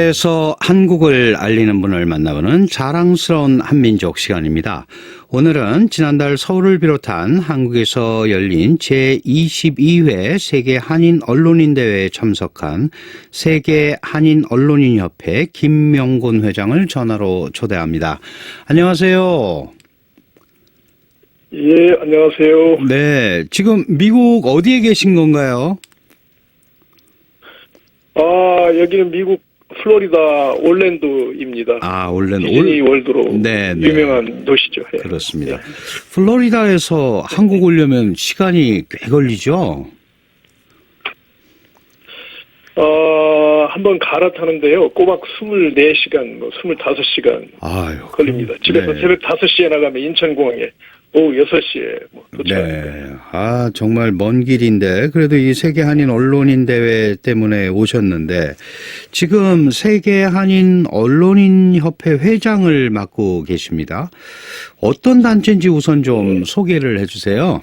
에서 한국을 알리는 분을 만나보는 자랑스러운 한민족 시간입니다. 오늘은 지난달 서울을 비롯한 한국에서 열린 제22회 세계 한인 언론인 대회에 참석한 세계 한인 언론인협회 김명곤 회장을 전화로 초대합니다. 안녕하세요. 예, 안녕하세요. 네, 지금 미국 어디에 계신 건가요? 여기는 미국 플로리다 올랜도입니다. 올랜도. 디즈니 월드로 네. 유명한 도시죠. 예. 그렇습니다. 플로리다에서 한국 오려면 시간이 꽤 걸리죠? 한번 갈아타는데요. 꼬박 24시간, 25시간 걸립니다. 집에서 네. 새벽 5시에 나가면 인천공항에 오후 6시에 도착합니다. 네. 정말 먼 길인데 그래도 이 세계 한인 언론인 대회 때문에 오셨는데 지금 세계 한인 언론인 협회 회장을 맡고 계십니다. 어떤 단체인지 우선 좀 소개를 해 주세요.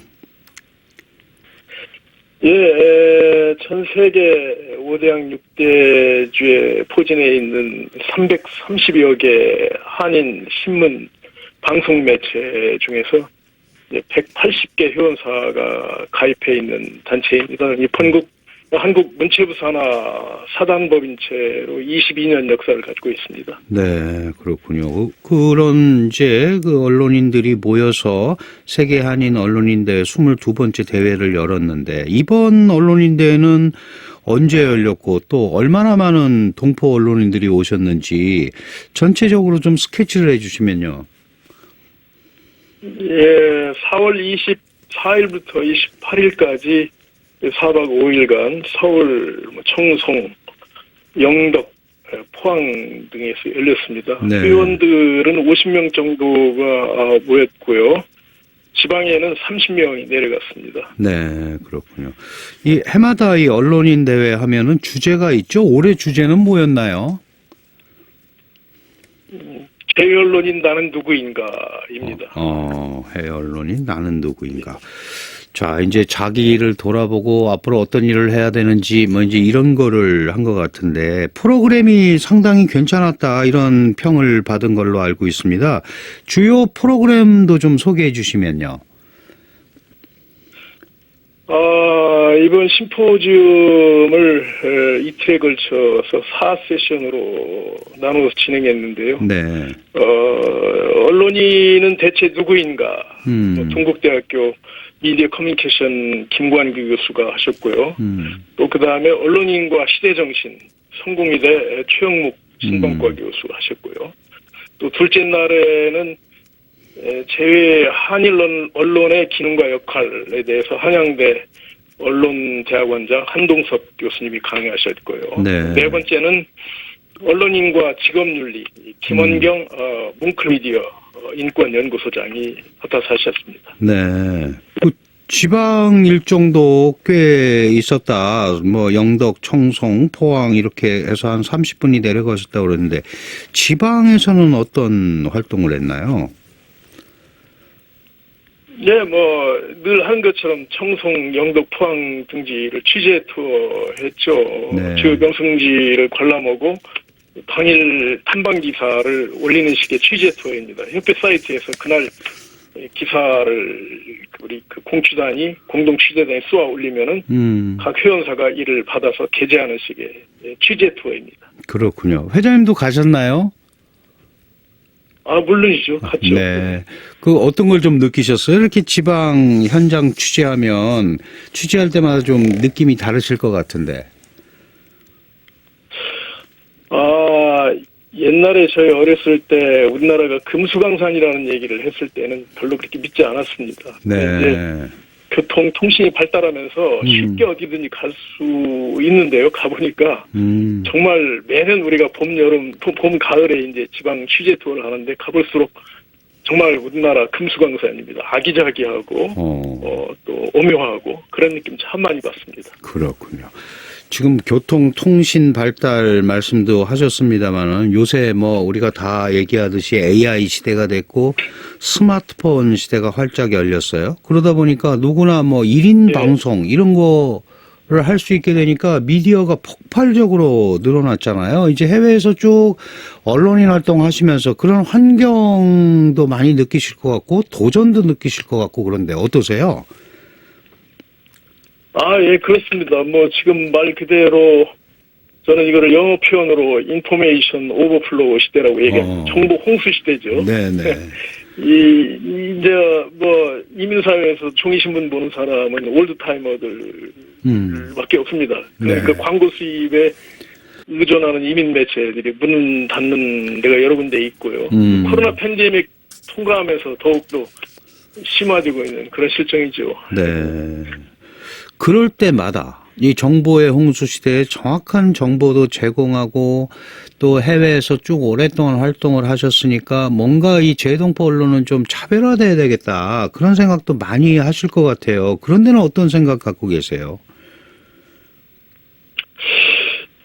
예, 전 세계 5대양 6대주에 포진해 있는 330여 개 한인 신문 방송 매체 중에서 180개 회원사가 가입해 있는 단체입니다. 한국 문체부 산하 사단법인체로 22년 역사를 가지고 있습니다. 네, 그렇군요. 그런 이제 그 언론인들이 모여서 세계 한인 언론인대회 22번째 대회를 열었는데 이번 언론인대회는 언제 열렸고 또 얼마나 많은 동포 언론인들이 오셨는지 전체적으로 좀 스케치를 해주시면요. 예, 4월 24일부터 28일까지 4박 5일간 서울, 청송, 영덕, 포항 등에서 열렸습니다. 네. 회원들은 50명 정도가 모였고요. 지방에는 30명이 내려갔습니다. 네, 그렇군요. 이 해마다 이 언론인 대회 하면은 주제가 있죠? 올해 주제는 뭐였나요? 해외 언론인 나는 누구인가입니다. 해외 언론인 나는 누구인가. 자, 이제 자기를 돌아보고 앞으로 어떤 일을 해야 되는지 이제 이런 거를 한 것 같은데 프로그램이 상당히 괜찮았다 이런 평을 받은 걸로 알고 있습니다. 주요 프로그램도 좀 소개해 주시면요. 이번 심포지움을 이틀에 걸쳐서 4세션으로 나눠서 진행했는데요. 네. 언론인은 대체 누구인가? 동국대학교 미디어 커뮤니케이션 김관규 교수가 하셨고요. 또 그 다음에 언론인과 시대정신 성공회대 최영묵 신방과 교수가 하셨고요. 또 둘째 날에는 제외 한일 언론의 기능과 역할에 대해서 한양대 언론대학원장 한동섭 교수님이 강의하셨고요. 네 번째는 언론인과 직업윤리 김원경 뭉클미디어 인권연구소장이 맡아서 하셨습니다. 네. 그 지방 일정도 꽤 있었다. 영덕, 청송, 포항 이렇게 해서 한 30분이 내려가셨다고 그러는데 지방에서는 어떤 활동을 했나요? 네, 늘 하는 것처럼 청송, 영덕, 포항 등지를 취재 투어 했죠. 네. 주요 명승지를 관람하고 당일 탐방 기사를 올리는 식의 취재 투어입니다. 협회 사이트에서 그날 기사를 우리 그 공취단이 공동 취재단이 쏘아 올리면은 각 회원사가 이를 받아서 게재하는 식의 취재 투어입니다. 그렇군요. 회장님도 가셨나요? 물론이죠. 갔죠. 네. 그 어떤 걸 좀 느끼셨어요? 이렇게 지방 현장 취재하면 취재할 때마다 좀 느낌이 다르실 것 같은데. 옛날에 저희 어렸을 때 우리나라가 금수강산이라는 얘기를 했을 때는 별로 그렇게 믿지 않았습니다. 네. 교통, 통신이 발달하면서 쉽게 어디든지 갈 수 있는데요. 가보니까 정말 매년 우리가 봄, 가을에 이제 지방 취재 투어를 하는데 가볼수록 정말 우리나라 금수강산입니다. 아기자기하고 또 오묘하고 그런 느낌 참 많이 받습니다. 그렇군요. 지금 교통, 통신 발달 말씀도 하셨습니다만은 요새 우리가 다 얘기하듯이 AI 시대가 됐고 스마트폰 시대가 활짝 열렸어요. 그러다 보니까 누구나 1인 방송 이런 거 할 수 있게 되니까 미디어가 폭발적으로 늘어났잖아요. 이제 해외에서 쭉 언론인 활동하시면서 그런 환경도 많이 느끼실 것 같고 도전도 느끼실 것 같고 그런데 어떠세요? 예, 그렇습니다. 뭐 지금 말 그대로 저는 이거를 영어 표현으로 인포메이션 오버플로우 시대라고 얘기합니다. 정보 홍수 시대죠. 네네. 이제 뭐 이민사회에서 종이신문 보는 사람은 올드타이머들밖에 없습니다. 그러니까 네. 광고 수입에 의존하는 이민 매체들이 문 닫는 데가 여러 군데 있고요. 코로나 팬데믹 통과하면서 더욱더 심화되고 있는 그런 실정이죠. 네. 그럴 때마다 이 정보의 홍수 시대에 정확한 정보도 제공하고 또 해외에서 쭉 오랫동안 활동을 하셨으니까 뭔가 이 재동포 언론은 좀 차별화돼야 되겠다. 그런 생각도 많이 하실 것 같아요. 그런 데는 어떤 생각 갖고 계세요?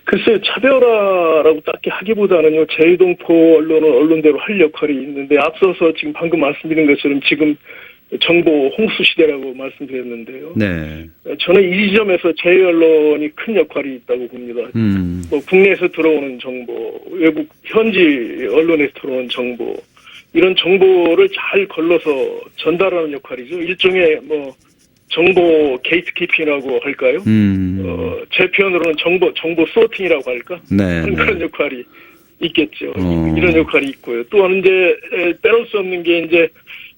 글쎄요, 차별화라고 딱히 하기보다는요, 재동포 언론은 언론대로 할 역할이 있는데, 앞서서 지금 방금 말씀드린 것처럼 지금 정보 홍수 시대라고 말씀드렸는데요. 네. 저는 이 지점에서 제2언론이 큰 역할이 있다고 봅니다. 뭐 국내에서 들어오는 정보, 외국 현지 언론에서 들어오는 정보, 이런 정보를 잘 걸러서 전달하는 역할이죠. 일종의 뭐 정보 게이트키핑이라고 할까요? 제 표현으로는 정보 소팅이라고 할까? 네. 그런 역할이 있겠죠. 이런 역할이 있고요. 또한 이제 빼놓을 수 없는 게 이제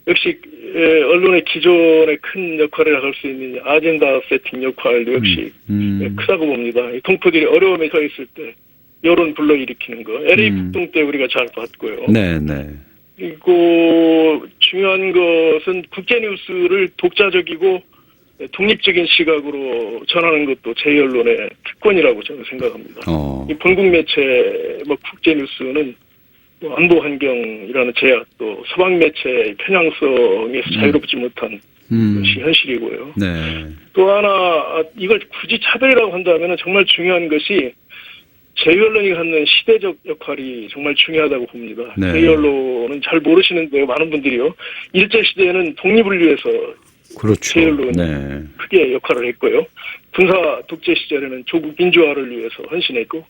역시 언론의 기존에 큰 역할을 할 수 있는 아젠다 세팅 역할도 역시 크다고 봅니다. 동포들이 어려움에 서 있을 때 여론 불러일으키는 거. LA 폭동 때 우리가 잘 봤고요. 네네. 그리고 중요한 것은 국제 뉴스를 독자적이고 독립적인 시각으로 전하는 것도 제2언론의 특권이라고 저는 생각합니다. 이 본국 매체, 뭐 국제 뉴스는 안보 환경이라는 제약, 또 서방 매체의 편향성에서 자유롭지 못한 것이 현실이고요. 네. 또 하나 이걸 굳이 차별이라고 한다면 정말 중요한 것이 제2언론이 갖는 시대적 역할이 정말 중요하다고 봅니다. 네. 제2언론은 잘 모르시는데요. 많은 분들이요. 일제시대에는 독립을 위해서 그렇죠. 제2언론이 네. 크게 역할을 했고요. 군사 독재 시절에는 조국 민주화를 위해서 헌신했고,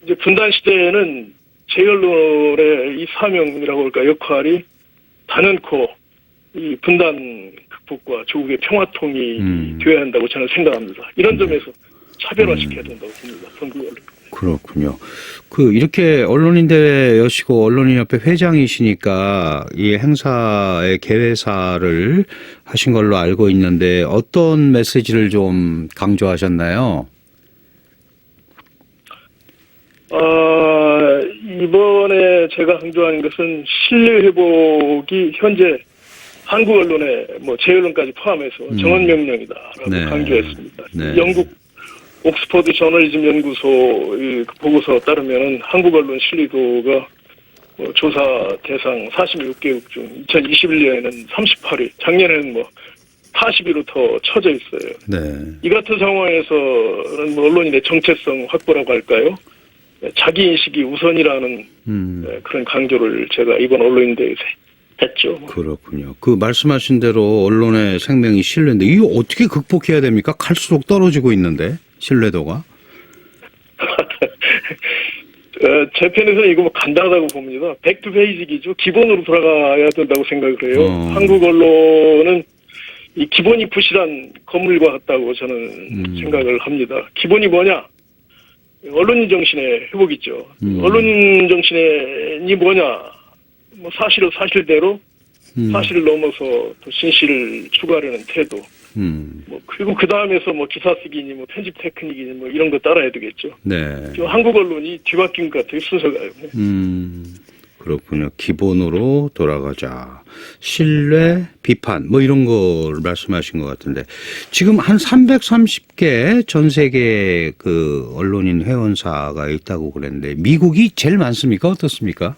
이제 분단 시대에는 제2언론의 이 사명이라고 할까 역할이 단연코 이 분단 극복과 조국의 평화통이 되어야 한다고 저는 생각합니다. 이런 점에서 차별화시켜야 된다고 봅니다. 본국 언론. 그렇군요. 이렇게 언론인대회 여시고 언론인협회 회장이시니까 이 행사의 개회사를 하신 걸로 알고 있는데 어떤 메시지를 좀 강조하셨나요? 이번에 제가 강조하는 것은 신뢰 회복이 현재 한국 언론의 뭐 제 언론까지 포함해서 정원 명령이다라고 네. 강조했습니다. 네. 영국 옥스퍼드 저널리즘 연구소 보고서에 따르면 한국 언론 신뢰도가 조사 대상 46개국 중 2021년에는 38위, 작년에는 80위로 더 처져 있어요. 네. 이 같은 상황에서는 언론인의 정체성 확보라고 할까요? 자기 인식이 우선이라는 그런 강조를 제가 이번 언론인대회에서 했죠. 그렇군요. 말씀하신 대로 언론의 생명이 신뢰인데 이거 어떻게 극복해야 됩니까? 갈수록 떨어지고 있는데 신뢰도가. 제 편에서는 이거 간단하다고 봅니다. 백투베이직이죠. 기본으로 돌아가야 된다고 생각을 해요. 한국 언론은 이 기본이 부실한 건물과 같다고 저는 생각을 합니다. 기본이 뭐냐? 언론인 정신의 회복이죠. 언론인 정신이 뭐냐? 사실은 사실대로, 사실을 넘어서 또 진실을 추구하려는 태도. 그리고 그 다음에서 기사 쓰기니 편집 테크닉이니 이런 거 따라야 되겠죠. 네. 지금 한국 언론이 뒤바뀐 것 같아요, 순서가요. 그렇군요. 기본으로 돌아가자. 신뢰, 비판, 이런 걸 말씀하신 것 같은데. 지금 한 330개 전 세계 언론인 회원사가 있다고 그랬는데, 미국이 제일 많습니까? 어떻습니까?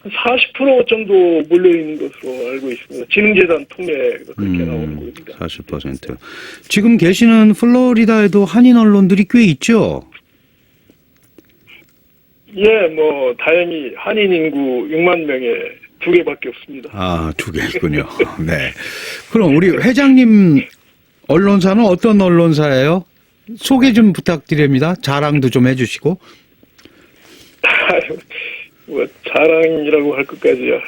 40% 정도 몰려있는 것으로 알고 있습니다. 진흥재단 통계가 그렇게 나오는 겁니다. 40%. 지금 계시는 플로리다에도 한인 언론들이 꽤 있죠? 예, 다행히 한인 인구 6만 명에 2개밖에 없습니다. 2개 있군요. 네. 그럼 우리 회장님 언론사는 어떤 언론사예요? 소개 좀 부탁드립니다. 자랑도 좀 해주시고. 뭐 자랑이라고 할 것까지야.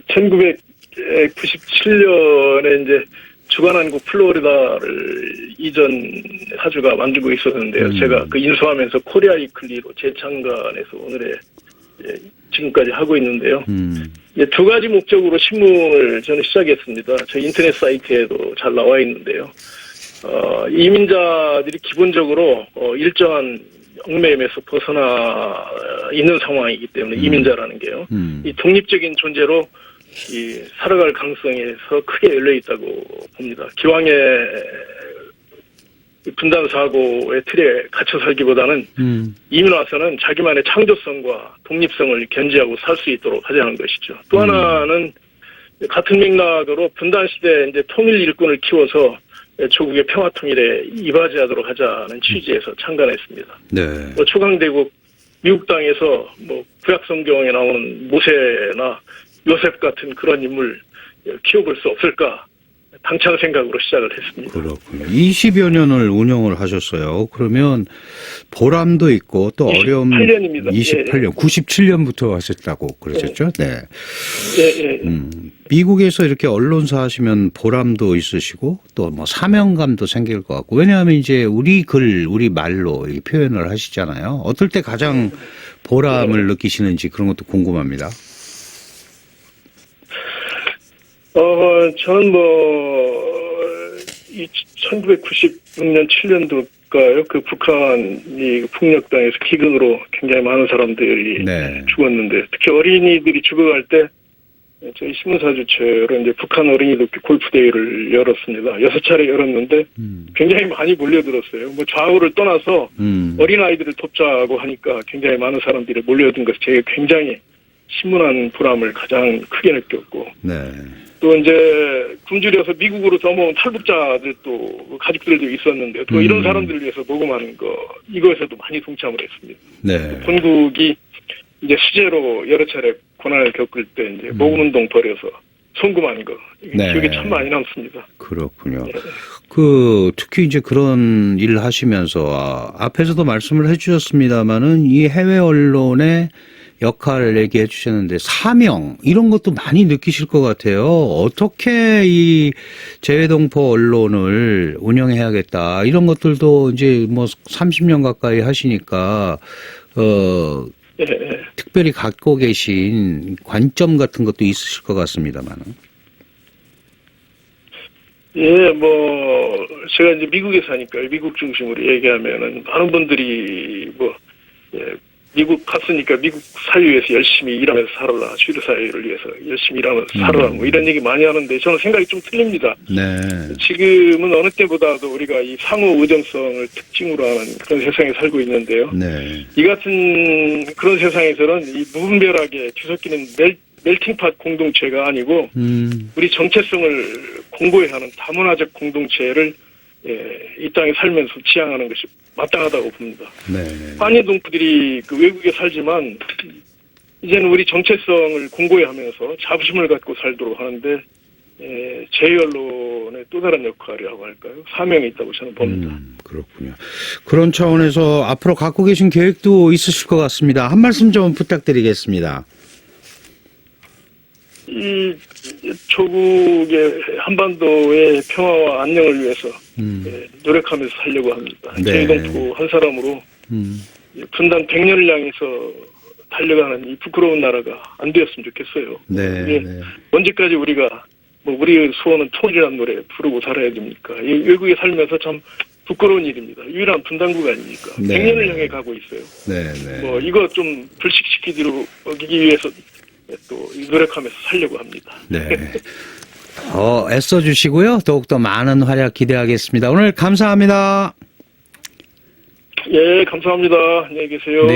1997년에 이제 주간한국 플로리다를 이전 사주가 만들고 있었는데요. 제가 그 인수하면서 코리아 위클리로 재창간해서 오늘의 지금까지 하고 있는데요. 두 가지 목적으로 신문을 저는 시작했습니다. 저 인터넷 사이트에도 잘 나와 있는데요. 이민자들이 기본적으로 일정한 얽매임에서 벗어나 있는 상황이기 때문에 이민자라는 게요. 이 독립적인 존재로 살아갈 가능성에서 크게 열려 있다고 봅니다. 기왕에 분단 사고의 틀에 갇혀 살기보다는 이민 와서는 자기만의 창조성과 독립성을 견지하고 살 수 있도록 하자는 것이죠. 또 하나는 같은 맥락으로 분단 시대 이제 통일 일꾼을 키워서 조국의 평화 통일에 이바지하도록 하자는 취지에서 창간했습니다. 네. 초강대국 미국 땅에서 구약 성경에 나오는 모세나 요셉 같은 그런 인물 키워볼 수 없을까? 당찬 생각으로 시작을 했습니다. 그렇군요. 20여 년을 운영을 하셨어요. 그러면 보람도 있고 또 어려움. 28년입니다. 28년, 97년부터 하셨다고 그러셨죠? 네. 예. 미국에서 이렇게 언론사 하시면 보람도 있으시고 또 사명감도 생길 것 같고, 왜냐하면 이제 우리 글, 우리 말로 이 표현을 하시잖아요. 어떨 때 가장 보람을 느끼시는지 그런 것도 궁금합니다. 저는 1996년 7년도가요. 그 북한이 폭력당해서 기근으로 굉장히 많은 사람들이 죽었는데, 특히 어린이들이 죽어갈 때 저희 신문사 주최로 이제 북한 어린이들 골프 대회를 열었습니다. 6차례 열었는데 굉장히 많이 몰려들었어요. 좌우를 떠나서 어린아이들을 돕자고 하니까 굉장히 많은 사람들이 몰려든 것이 제가 굉장히 신문한 보람을 가장 크게 느꼈고, 또 이제 굶주려서 미국으로 넘어온 탈북자들도 가족들도 있었는데, 또 이런 사람들을 위해서 녹음하는 거, 이거에서도 많이 동참을 했습니다. 본국이 이제 수재로 여러 차례 고난을 겪을 때 이제 모금운동 벌여서 송금한 거, 기억에 참 많이 남습니다. 그렇군요. 특히 이제 그런 일을 하시면서 앞에서도 말씀을 해주셨습니다만은 이 해외 언론의 역할을 얘기해 주셨는데 사명 이런 것도 많이 느끼실 것 같아요. 어떻게 이 재외동포 언론을 운영해야겠다 이런 것들도 이제 30년 가까이 하시니까 특별히 갖고 계신 관점 같은 것도 있으실 것 같습니다만은. 제가 이제 미국에 사니까 미국 중심으로 얘기하면은 많은 분들이 미국 갔으니까 미국 사회 위해서 열심히 일하면서 살아라. 주류 사회를 위해서 열심히 일하면서 살아라. 이런 얘기 많이 하는데 저는 생각이 좀 틀립니다. 지금은 어느 때보다도 우리가 이 상호 의존성을 특징으로 하는 그런 세상에 살고 있는데요. 이 같은 그런 세상에서는 이 무분별하게 뒤섞이는 멜팅팟 공동체가 아니고 우리 정체성을 공고히 하는 다문화적 공동체를 이 땅에 살면서 지향하는 것이 마땅하다고 봅니다. 한인 동포들이 외국에 살지만 이제는 우리 정체성을 공고히 하면서 자부심을 갖고 살도록 하는데 제2언론의 또 다른 역할이라고 할까요? 사명이 있다고 저는 봅니다. 그렇군요. 그런 차원에서 앞으로 갖고 계신 계획도 있으실 것 같습니다. 한 말씀 좀 부탁드리겠습니다. 이 조국의 한반도의 평화와 안녕을 위해서 노력하면서 살려고 합니다. 재외동포 한 사람으로 분단 100년을 향해서 달려가는 이 부끄러운 나라가 안 되었으면 좋겠어요. 언제까지 우리가 우리의 소원은 통일이라는 노래 부르고 살아야 됩니까? 이 외국에 살면서 참 부끄러운 일입니다. 유일한 분단국 아닙니까? 100년을 향해 가고 있어요. 이거 좀 불식시키기 위해서 또 노력하면서 살려고 합니다. 애써주시고요. 더욱더 많은 활약 기대하겠습니다. 오늘 감사합니다. 감사합니다. 안녕히 계세요.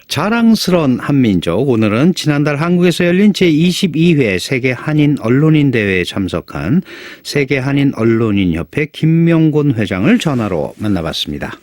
자랑스러운 한민족. 오늘은 지난달 한국에서 열린 제22회 세계 한인 언론인 대회에 참석한 세계 한인 언론인 협회 김명곤 회장을 전화로 만나봤습니다.